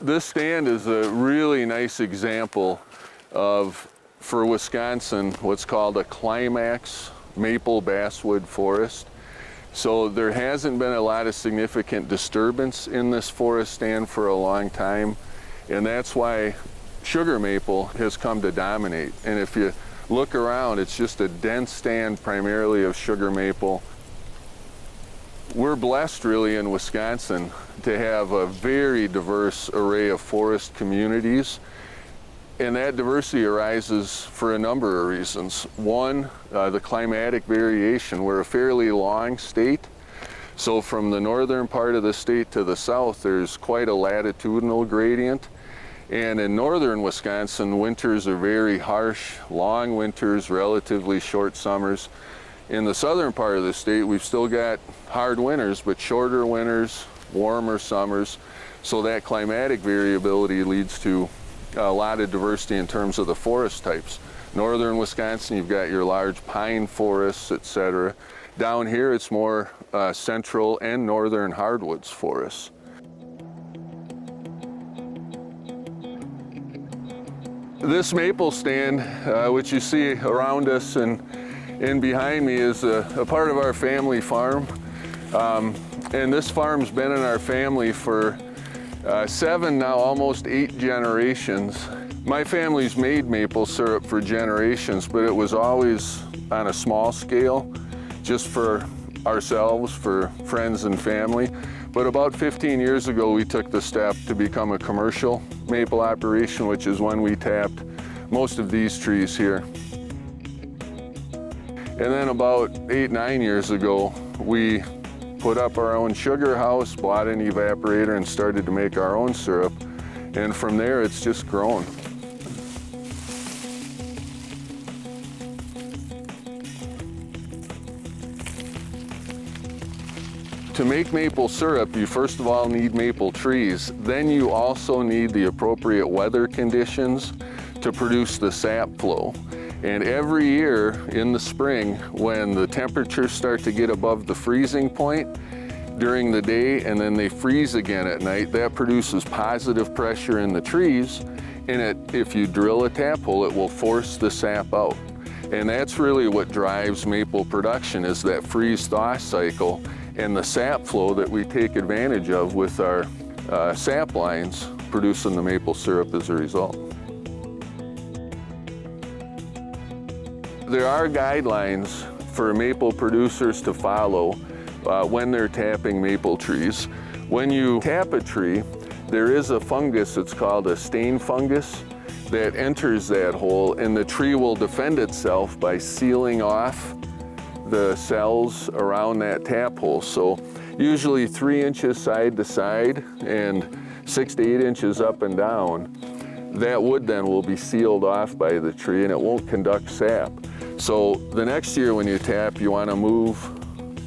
This stand is a really nice example of, for Wisconsin, what's called a climax maple basswood forest. So there hasn't been a lot of significant disturbance in this forest stand for a long time, and that's why sugar maple has come to dominate. And if you look around, it's just a dense stand primarily of sugar maple. We're blessed really in Wisconsin to have a very diverse array of forest communities, and that diversity arises for a number of reasons. One, the climatic variation. We're a fairly long state, so from the northern part of the state to the south there's quite a latitudinal gradient. And in northern Wisconsin, winters are very harsh, long winters, relatively short summers. In the southern part of the state, we've still got hard winters, but shorter winters, warmer summers. So that climatic variability leads to a lot of diversity in terms of the forest types. Northern Wisconsin, you've got your large pine forests, etc. Down here, it's more central and northern hardwoods forests. This maple stand, which you see around us and behind me, is a part of our family farm. And this farm's been in our family for 7, now almost 8 generations. My family's made maple syrup for generations, but it was always on a small scale, just for ourselves, for friends and family. But about 15 years ago, we took the step to become a commercial maple operation, which is when we tapped most of these trees here. And then about 8-9 years ago, we put up our own sugar house, bought an evaporator, and started to make our own syrup. And from there, it's just grown. To make maple syrup, you first of all need maple trees. Then you also need the appropriate weather conditions to produce the sap flow. And every year in the spring, when the temperatures start to get above the freezing point during the day and then they freeze again at night, that produces positive pressure in the trees. And if you drill a tap hole, it will force the sap out. And that's really what drives maple production, is that freeze-thaw cycle and the sap flow that we take advantage of with our sap lines, producing the maple syrup as a result. There are guidelines for maple producers to follow when they're tapping maple trees. When you tap a tree, there is a fungus, it's called a stain fungus, that enters that hole, and the tree will defend itself by sealing off the cells around that tap hole. So usually 3 inches side to side and 6 to 8 inches up and down. That wood then will be sealed off by the tree and it won't conduct sap. So the next year when you tap, you want to move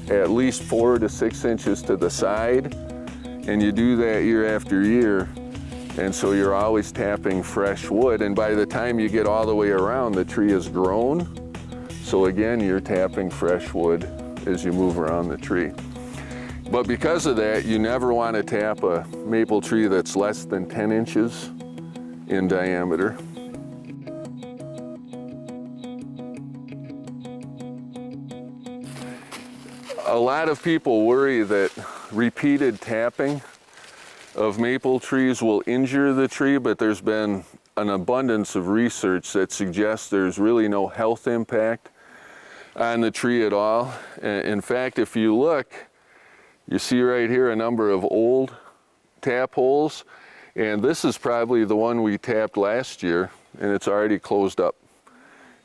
at least 4 to 6 inches to the side, and you do that year after year. And so you're always tapping fresh wood, and by the time you get all the way around, the tree has grown. So again, you're tapping fresh wood as you move around the tree. But because of that, you never want to tap a maple tree that's less than 10 inches in diameter. A lot of people worry that repeated tapping of maple trees will injure the tree, but there's been an abundance of research that suggests there's really no health impact on the tree at all. In fact, if you look, you see right here a number of old tap holes, and this is probably the one we tapped last year, and it's already closed up.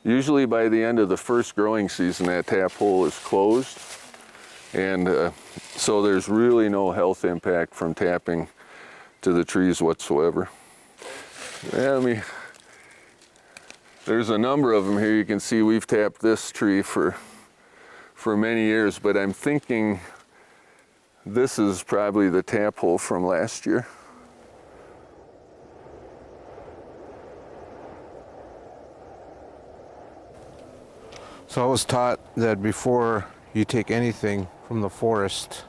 Usually by the end of the first growing season, that tap hole is closed, and so there's really no health impact from tapping to the trees whatsoever. Yeah, there's a number of them here. You can see we've tapped this tree for many years, but I'm thinking this is probably the tap hole from last year. So I was taught that before you take anything from the forest,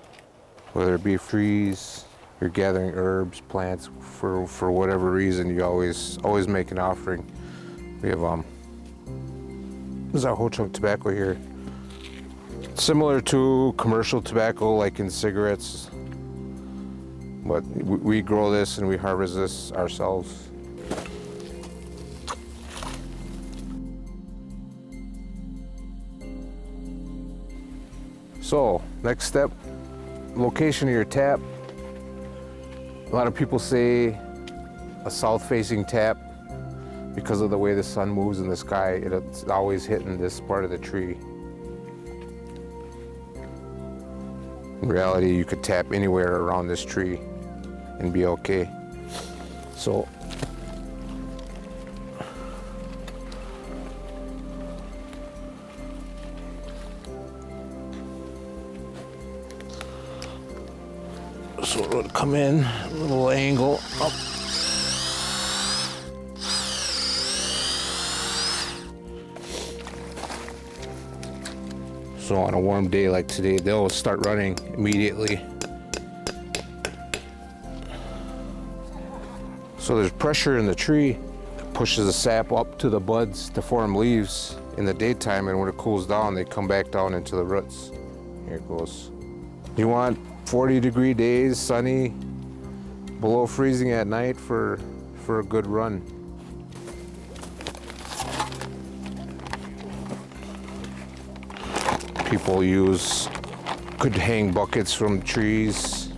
whether it be trees, you're gathering herbs, plants, for whatever reason, you always make an offering. We have this is our whole chunk tobacco here. Similar to commercial tobacco, like in cigarettes, but we grow this and we harvest this ourselves. So, next step, location of your tap. A lot of people say a south-facing tap because of the way the sun moves in the sky. It's always hitting this part of the tree. In reality, you could tap anywhere around this tree and be okay. So, it would come in a little angle up. So on a warm day like today, they'll start running immediately. So there's pressure in the tree that pushes the sap up to the buds to form leaves in the daytime, and when it cools down, they come back down into the roots. Here it goes. You want 40-degree days, sunny, below freezing at night for a good run. People could hang buckets from trees.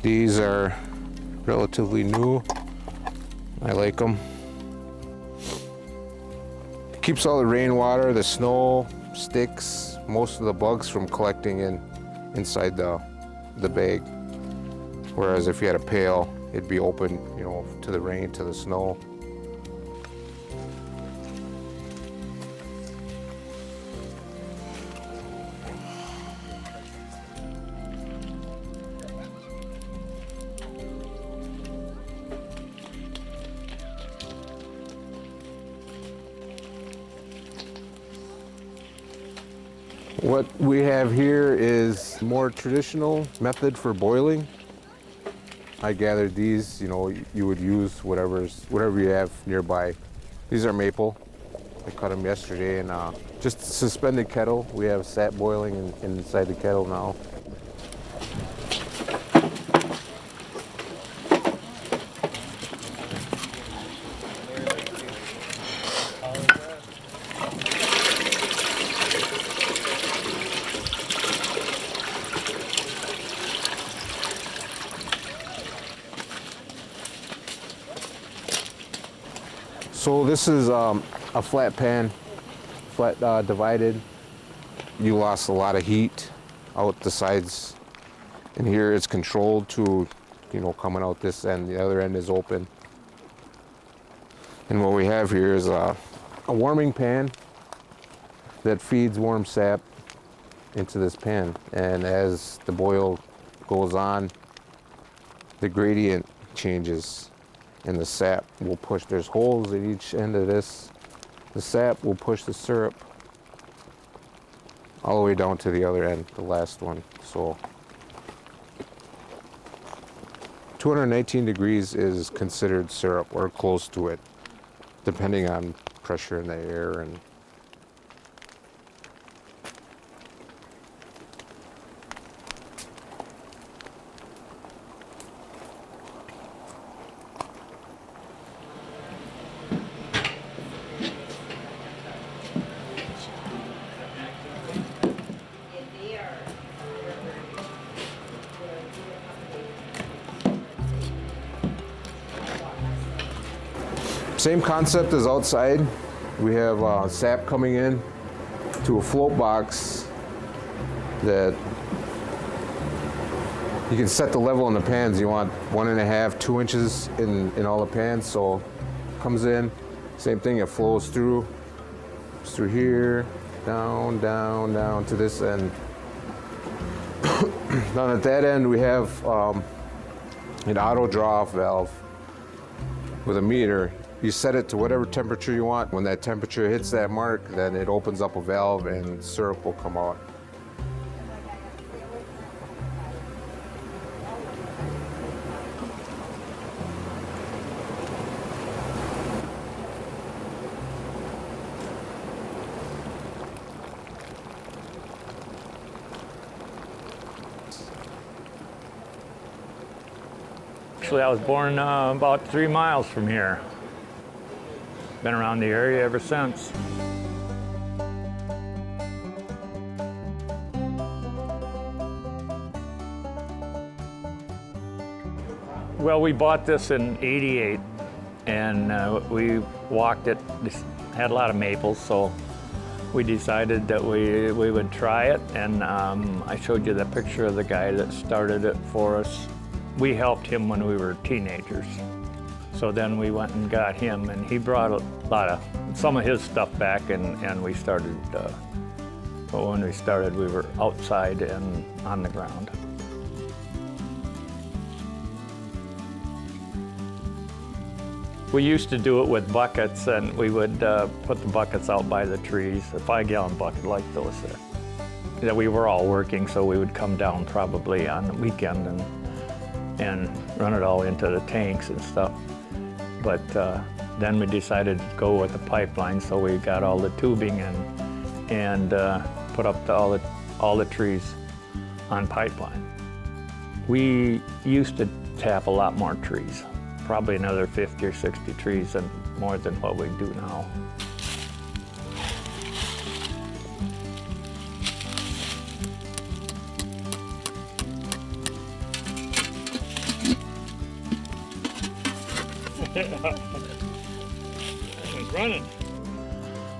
These are relatively new. I like them. Keeps all the rainwater, the snow, sticks, most of the bugs from collecting inside the bag. Whereas if you had a pail, it'd be open, to the rain, to the snow. What we have here is more traditional method for boiling. I gathered these, you would use whatever you have nearby. These are maple. I cut them yesterday, and just suspended kettle. We have sap boiling inside the kettle now. So this is a flat pan, flat divided. You lost a lot of heat out the sides. And here it's controlled to, coming out this end. The other end is open. And what we have here is a warming pan that feeds warm sap into this pan. And as the boil goes on, the gradient changes. And the sap will push, there's holes at each end of this. The sap will push the syrup all the way down to the other end, the last one. So 219 degrees is considered syrup, or close to it, depending on pressure in the air and same concept as outside. We have sap coming in to a float box that you can set the level in the pans. You want 1.5, 2 inches in all the pans. So comes in, same thing, it flows through here, down, down, down to this end. Down at that end we have an auto draw-off valve with a meter. You set it to whatever temperature you want. When that temperature hits that mark, then it opens up a valve and syrup will come out. Actually, I was born about 3 miles from here. Been around the area ever since. Well, we bought this in '88, and we walked it. This had a lot of maples, so we decided that we would try it. And I showed you the picture of the guy that started it for us. We helped him when we were teenagers. So then we went and got him, and he brought some of his stuff back, and we started. But when we started, we were outside and on the ground. We used to do it with buckets, and we would put the buckets out by the trees, a 5-gallon bucket like those there. Yeah, we were all working, so we would come down probably on the weekend and run it all into the tanks and stuff. But then we decided to go with the pipeline, so we got all the tubing and put up all the trees on pipeline. We used to tap a lot more trees. Probably another 50 or 60 trees and more than what we do now. It's running.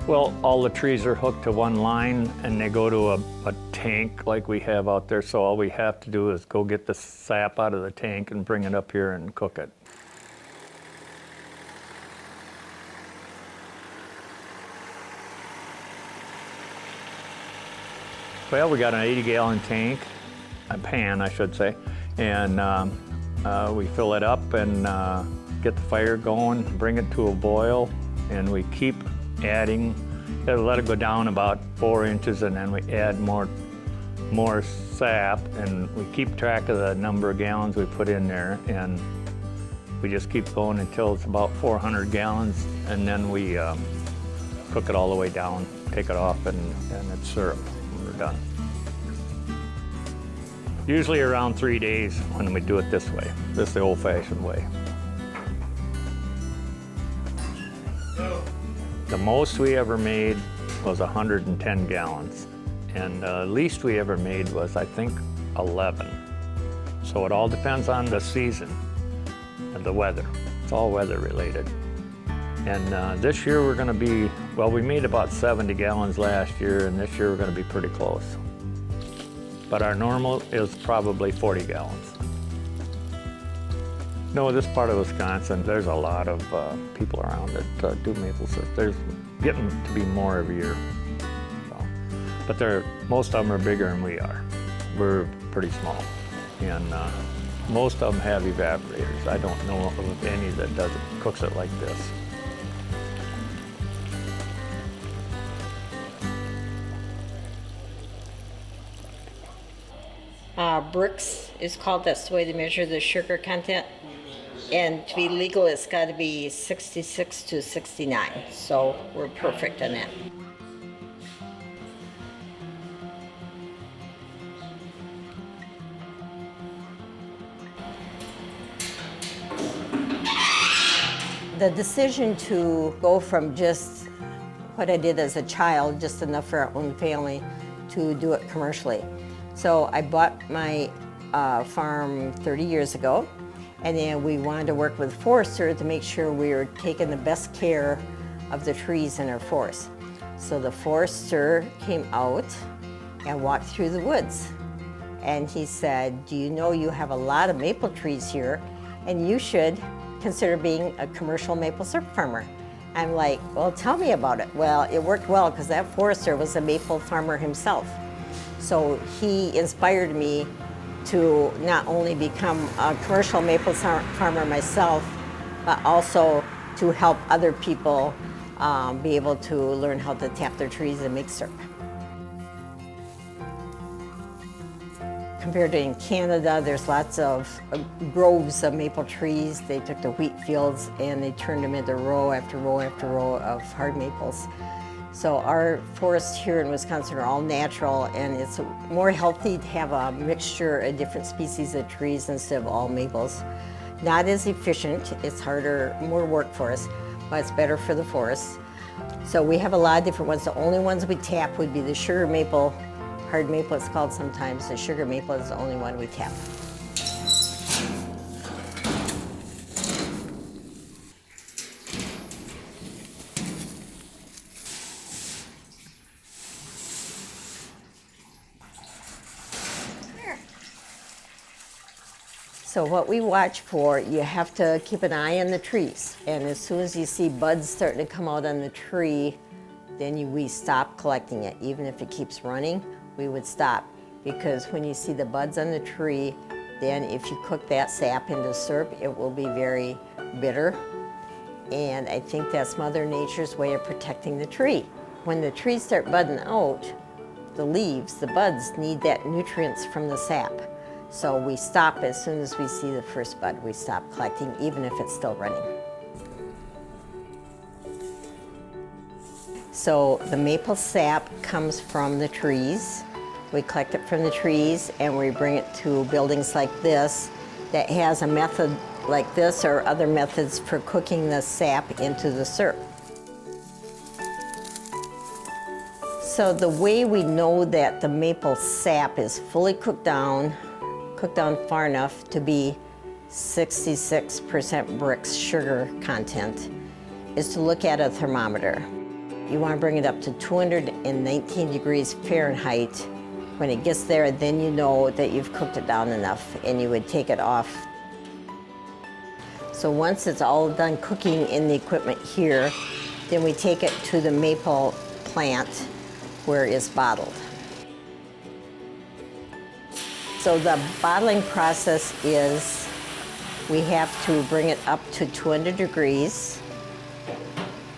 Well, all the trees are hooked to one line, and they go to a tank like we have out there, so all we have to do is go get the sap out of the tank and bring it up here and cook it. Well, we got an 80-gallon tank, a pan, I should say, and we fill it up and get the fire going, bring it to a boil, and we keep adding. Let it go down about 4 inches, and then we add more sap, and we keep track of the number of gallons we put in there, and we just keep going until it's about 400 gallons, and then we cook it all the way down, take it off, and it's syrup. Done. Usually around 3 days when we do it this way. This is the old-fashioned way. The most we ever made was 110 gallons, and the least we ever made was, I think, 11. So it all depends on the season and the weather. It's all weather related. And this year we're going to be, well, we made about 70 gallons last year, and this year we're going to be pretty close. But our normal is probably 40 gallons. No, this part of Wisconsin, there's a lot of people around that do maple syrup. There's getting to be more every year. So, but most of them are bigger than we are. We're pretty small. And most of them have evaporators. I don't know of any that cooks it like this. Bricks is called, that's the way they measure the sugar content. And to be legal, it's got to be 66 to 69. So we're perfect on that. The decision to go from just what I did as a child, just enough for our own family, to do it commercially. So I bought my farm 30 years ago, and then we wanted to work with forester to make sure we were taking the best care of the trees in our forest. So the forester came out and walked through the woods, and he said, "Do you know you have a lot of maple trees here, and you should consider being a commercial maple syrup farmer?" I'm like, "Well, tell me about it." Well, it worked well because that forester was a maple farmer himself. So he inspired me to not only become a commercial maple farmer myself, but also to help other people be able to learn how to tap their trees and make syrup. Compared to in Canada, there's lots of groves of maple trees. They took the wheat fields and they turned them into row after row after row of hard maples. So our forests here in Wisconsin are all natural, and it's more healthy to have a mixture of different species of trees instead of all maples. Not as efficient, it's harder, more work for us, but it's better for the forest. So we have a lot of different ones. The only ones we tap would be the sugar maple, hard maple it's called sometimes. The sugar maple is the only one we tap. So what we watch for, you have to keep an eye on the trees. And as soon as you see buds starting to come out on the tree, then we stop collecting it. Even if it keeps running, we would stop. Because when you see the buds on the tree, then if you cook that sap into syrup, it will be very bitter. And I think that's Mother Nature's way of protecting the tree. When the trees start budding out, the leaves, the buds, need that nutrients from the sap. So we stop as soon as we see the first bud. We stop collecting, even if it's still running. So the maple sap comes from the trees. We collect it from the trees and we bring it to buildings like this that has a method like this or other methods for cooking the sap into the syrup. So the way we know that the maple sap is fully cooked down far enough to be 66% bricks sugar content, is to look at a thermometer. You want to bring it up to 219 degrees Fahrenheit. When it gets there, then you know that you've cooked it down enough and you would take it off. So once it's all done cooking in the equipment here, then we take it to the maple plant where it's bottled. So the bottling process is we have to bring it up to 200 degrees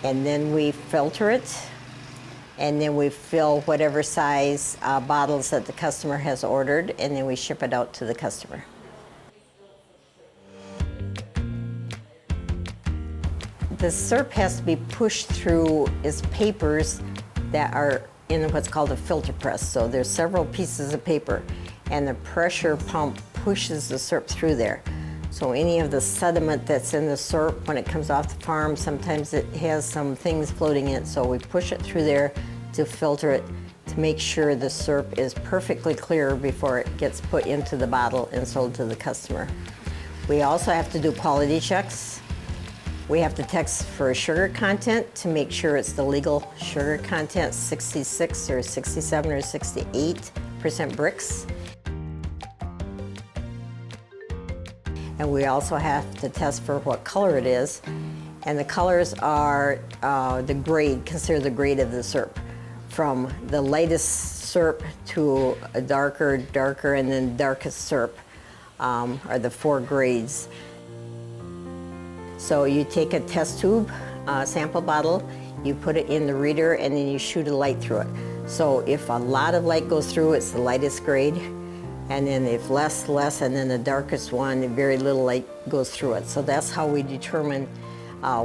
and then we filter it and then we fill whatever size bottles that the customer has ordered and then we ship it out to the customer. The syrup has to be pushed through its papers that are in what's called a filter press. So there's several pieces of paper and the pressure pump pushes the syrup through there. So any of the sediment that's in the syrup when it comes off the farm, sometimes it has some things floating in it, so we push it through there to filter it to make sure the syrup is perfectly clear before it gets put into the bottle and sold to the customer. We also have to do quality checks. We have to test for sugar content to make sure it's the legal sugar content, 66 or 67 or 68% bricks. And we also have to test for what color it is. And the colors are the grade, consider the grade of the syrup. From the lightest syrup to a darker, and then darkest syrup are the 4 grades. So you take a test tube, sample bottle, you put it in the reader and then you shoot a light through it. So if a lot of light goes through, it's the lightest grade. And then if less, and then the darkest one, very little light goes through it. So that's how we determine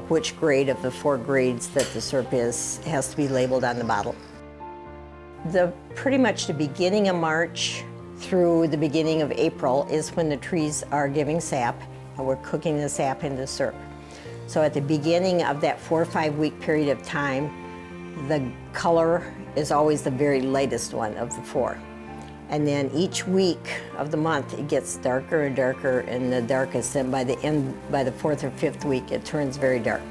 which grade of the 4 grades that the syrup has to be labeled on the bottle. Pretty much the beginning of March through the beginning of April is when the trees are giving sap and we're cooking the sap into syrup. So at the beginning of that 4 or 5 week period of time, the color is always the very lightest one of the 4. And then each week of the month, it gets darker and darker and the darkest, and by the 4th or 5th week, it turns very dark.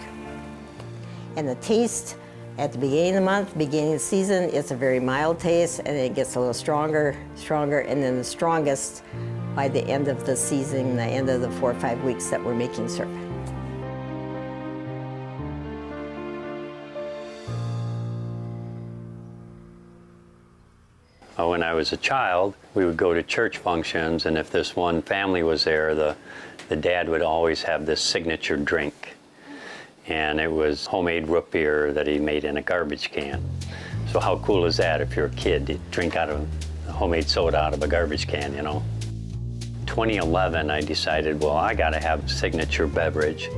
And the taste at the beginning of the month, beginning of the season, it's a very mild taste, and it gets a little stronger, and then the strongest by the end of the season, the end of the 4 or 5 weeks that we're making syrup. When I was a child, we would go to church functions, and if this one family was there, the dad would always have this signature drink. And it was homemade root beer that he made in a garbage can. So how cool is that if you're a kid to drink out of homemade soda out of a garbage can, you know? 2011, I decided, well, I gotta have a signature beverage.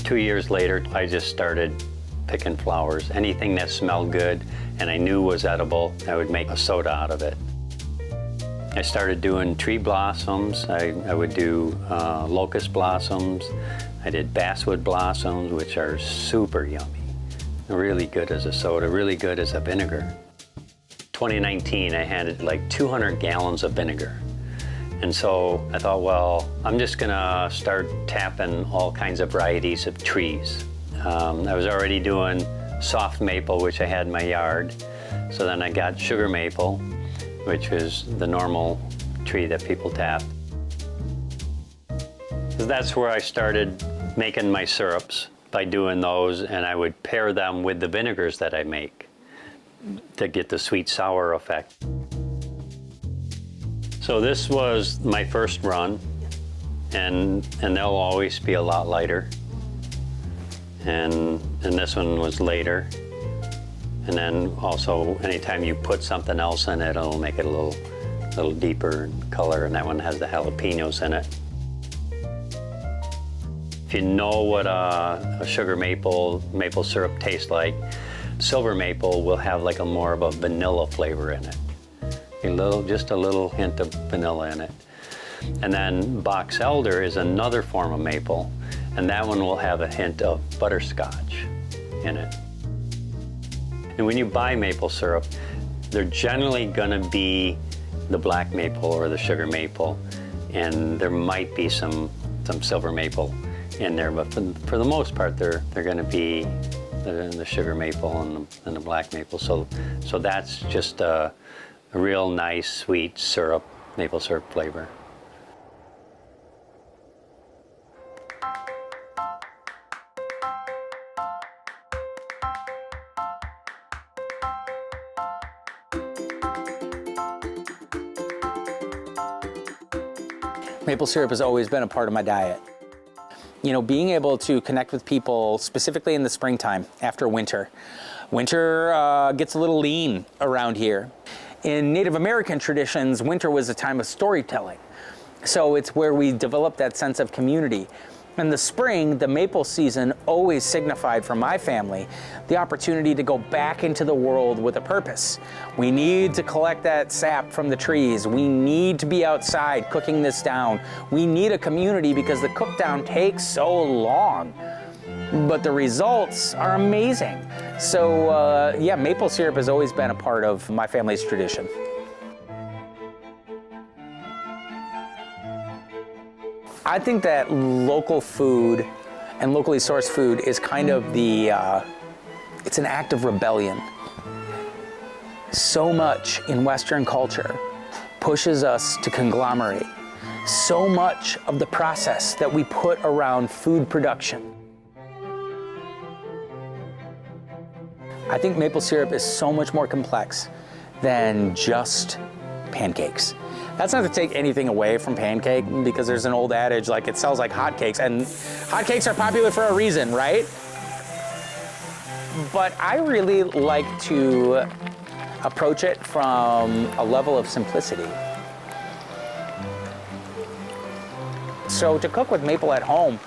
2 years later, I just started picking flowers. Anything that smelled good and I knew was edible, I would make a soda out of it. I started doing tree blossoms. I would do locust blossoms. I did basswood blossoms, which are super yummy. Really good as a soda, really good as a vinegar. 2019, I had like 200 gallons of vinegar. And so I thought, well, I'm just gonna start tapping all kinds of varieties of trees. I was already doing soft maple, which I had in my yard. So then I got sugar maple, which was the normal tree that people tap. So that's where I started making my syrups, by doing those, and I would pair them with the vinegars that I make to get the sweet sour effect. So this was my first run, and they'll always be a lot lighter. And this one was later. And then also, anytime you put something else in it, it'll make it a little deeper in color, and that one has the jalapenos in it. If you know what a sugar maple syrup tastes like, silver maple will have like a more of a vanilla flavor in it. Just a little hint of vanilla in it. And then box elder is another form of maple, and that one will have a hint of butterscotch in it. And when you buy maple syrup, they're generally gonna be the black maple or the sugar maple, and there might be some silver maple in there, but for the most part, they're gonna be the sugar maple and the black maple. So that's just a real nice, sweet syrup, maple syrup flavor. Maple syrup has always been a part of my diet. You know, being able to connect with people, specifically in the springtime after winter. Winter gets a little lean around here. In Native American traditions, winter was a time of storytelling. So it's where we develop that sense of community. In the spring, the maple season always signified for my family the opportunity to go back into the world with a purpose. We need to collect that sap from the trees. We need to be outside cooking this down. We need a community because the cook down takes so long. But the results are amazing. So yeah, maple syrup has always been a part of my family's tradition. I think that local food and locally sourced food is kind of it's an act of rebellion. So much in Western culture pushes us to conglomerate. So much of the process that we put around food production. I think maple syrup is so much more complex than just pancakes. That's not to take anything away from pancake, because there's an old adage like it sells like hotcakes, and hotcakes are popular for a reason, right? But I really like to approach it from a level of simplicity. So to cook with maple at home,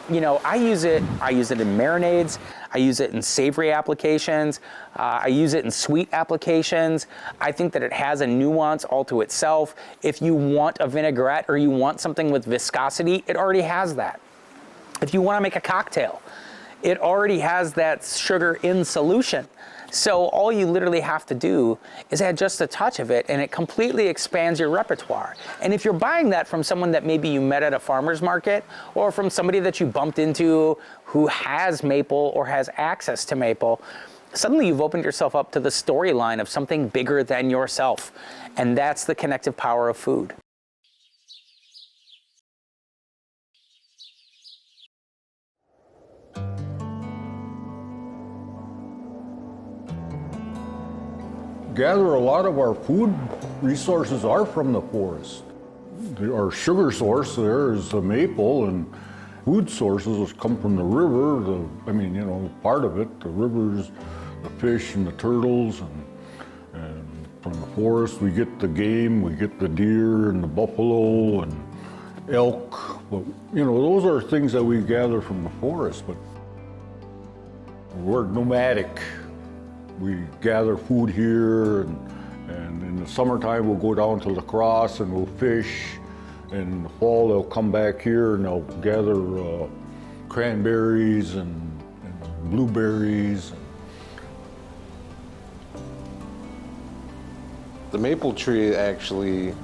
you know, I use it in marinades, I use it in savory applications, I use it in sweet applications. I think that it has a nuance all to itself. If you want a vinaigrette or you want something with viscosity, it already has that. If you want to make a cocktail, it already has that sugar in solution. So all you literally have to do is add just a touch of it, and it completely expands your repertoire. And if you're buying that from someone that maybe you met at a farmer's market, or from somebody that you bumped into who has maple or has access to maple, suddenly you've opened yourself up to the storyline of something bigger than yourself. And that's the connective power of food. Gather a lot of our food resources are from the forest. Our sugar source there is the maple, and food sources come from the river. Part of it, the rivers, the fish and the turtles, and from the forest we get the game, we get the deer and the buffalo and elk. But those are things that we gather from the forest. But we're nomadic. We gather food here, And in the summertime, we'll go down to La Crosse and we'll fish. And in the fall, they'll come back here and they'll gather cranberries and blueberries. The maple tree actually,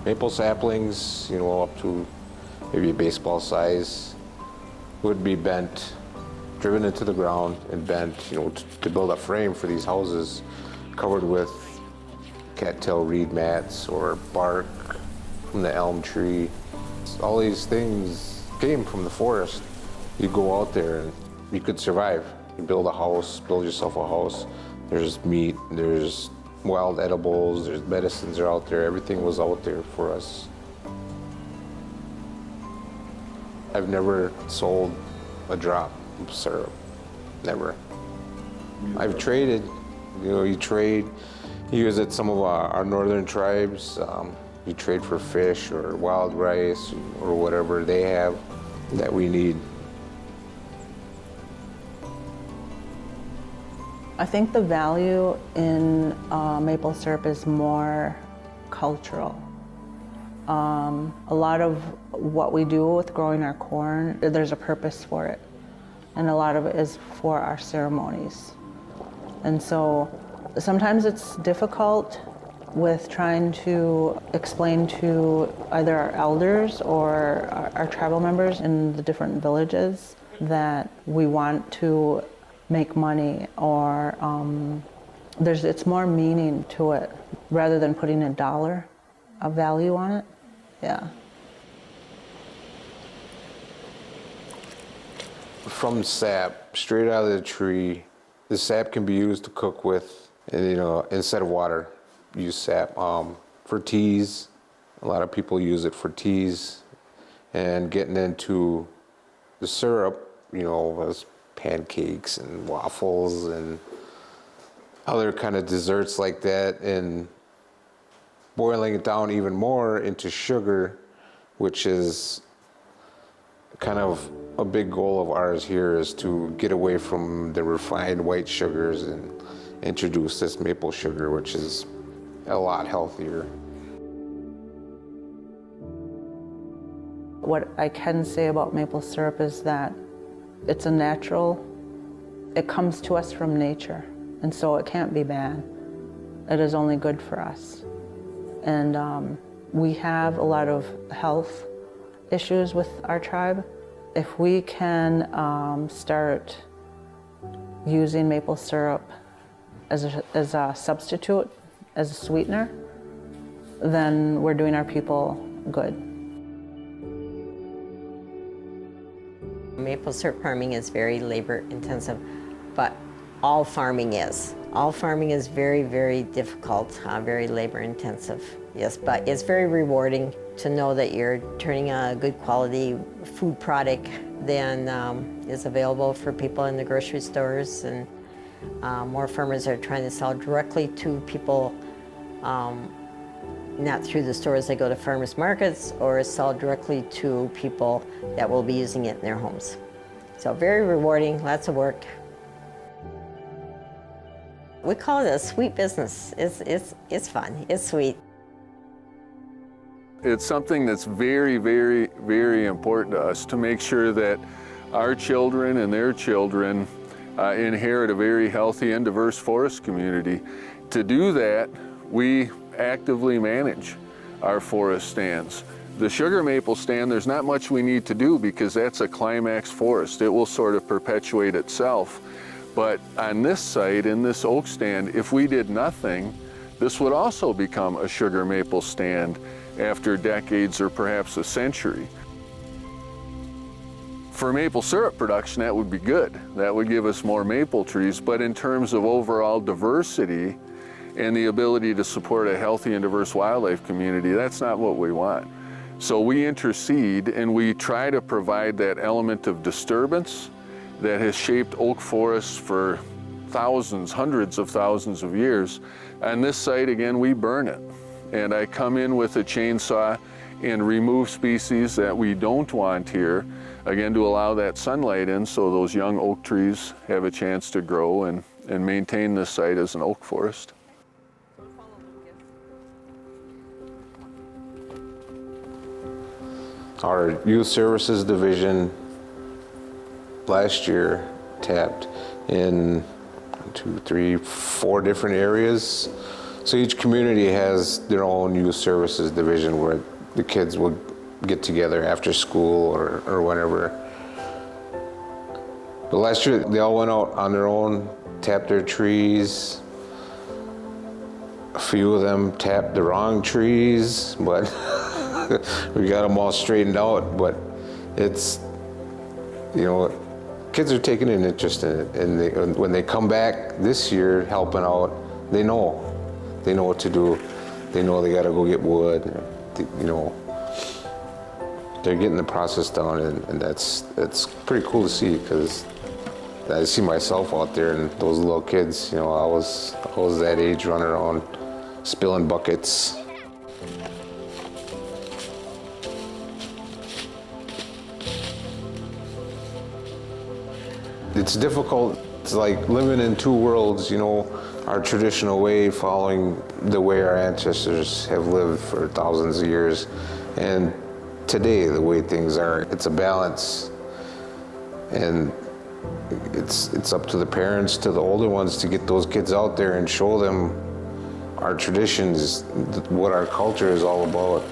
maple saplings, you know, up to maybe a baseball size, would be bent, driven into the ground and bent, you know, to build a frame for these houses, covered with cattail reed mats or bark from the elm tree. All these things came from the forest. You go out there and you could survive. You build a house, build yourself a house. There's meat, there's wild edibles, there's medicines are out there. Everything was out there for us. I've never sold a drop of syrup, never. I've traded, you know, you trade. You visit some of our northern tribes, you trade for fish or wild rice or whatever they have that we need. I think the value in maple syrup is more cultural. A lot of what we do with growing our corn, there's a purpose for it. And a lot of it is for our ceremonies. And so sometimes it's difficult with trying to explain to either our elders or our tribal members in the different villages that we want to make money, or it's more meaning to it rather than putting a value on it. Yeah. From sap, straight out of the tree, the sap can be used to cook with, you know, instead of water, use sap for teas. A lot of people use it for teas, and getting into the syrup, you know, as pancakes and waffles and other kind of desserts like that, and boiling it down even more into sugar, which is kind of a big goal of ours here, is to get away from the refined white sugars and introduce this maple sugar, which is a lot healthier. What I can say about maple syrup is that it's a natural, it comes to us from nature, and so it can't be bad. It is only good for us. And we have a lot of health issues with our tribe. If we can start using maple syrup as a substitute, as a sweetener, then we're doing our people good. Maple syrup farming is very labor intensive, but all farming is. All farming is very, very difficult, very labor intensive, yes, but it's very rewarding to know that you're turning a good quality food product than is available for people in the grocery stores, and more farmers are trying to sell directly to people, not through the stores. They go to farmers markets or sell directly to people that will be using it in their homes. So very rewarding, lots of work. We call it a sweet business. It's fun, it's sweet. It's something that's very, very, very important to us to make sure that our children and their children inherit a very healthy and diverse forest community. To do that, we actively manage our forest stands. The sugar maple stand, there's not much we need to do because that's a climax forest. It will sort of perpetuate itself. But on this site, in this oak stand, if we did nothing, this would also become a sugar maple stand after decades or perhaps a century. For maple syrup production, that would be good. That would give us more maple trees, but in terms of overall diversity and the ability to support a healthy and diverse wildlife community, that's not what we want. So we intercede and we try to provide that element of disturbance that has shaped oak forests for thousands, hundreds of thousands of years. On this site, again, we burn it. And I come in with a chainsaw and remove species that we don't want here, again, to allow that sunlight in so those young oak trees have a chance to grow and maintain this site as an oak forest. Our youth services division last year tapped in 2, 3, 4 different areas. So each community has their own youth services division where the kids will get together after school or whenever. But last year they all went out on their own, tapped their trees. A few of them tapped the wrong trees, but we got them all straightened out. But it's, you know, kids are taking an interest in it, and when they come back this year helping out, they know what to do. They know they got to go get wood. You know, they're getting the process down, and that's pretty cool to see, because I see myself out there and those little kids. You know, I was that age, running around spilling buckets. It's difficult. It's like living in two worlds, you know, our traditional way, following the way our ancestors have lived for thousands of years, and today, the way things are. It's a balance, and it's up to the parents, to the older ones, to get those kids out there and show them our traditions, what our culture is all about.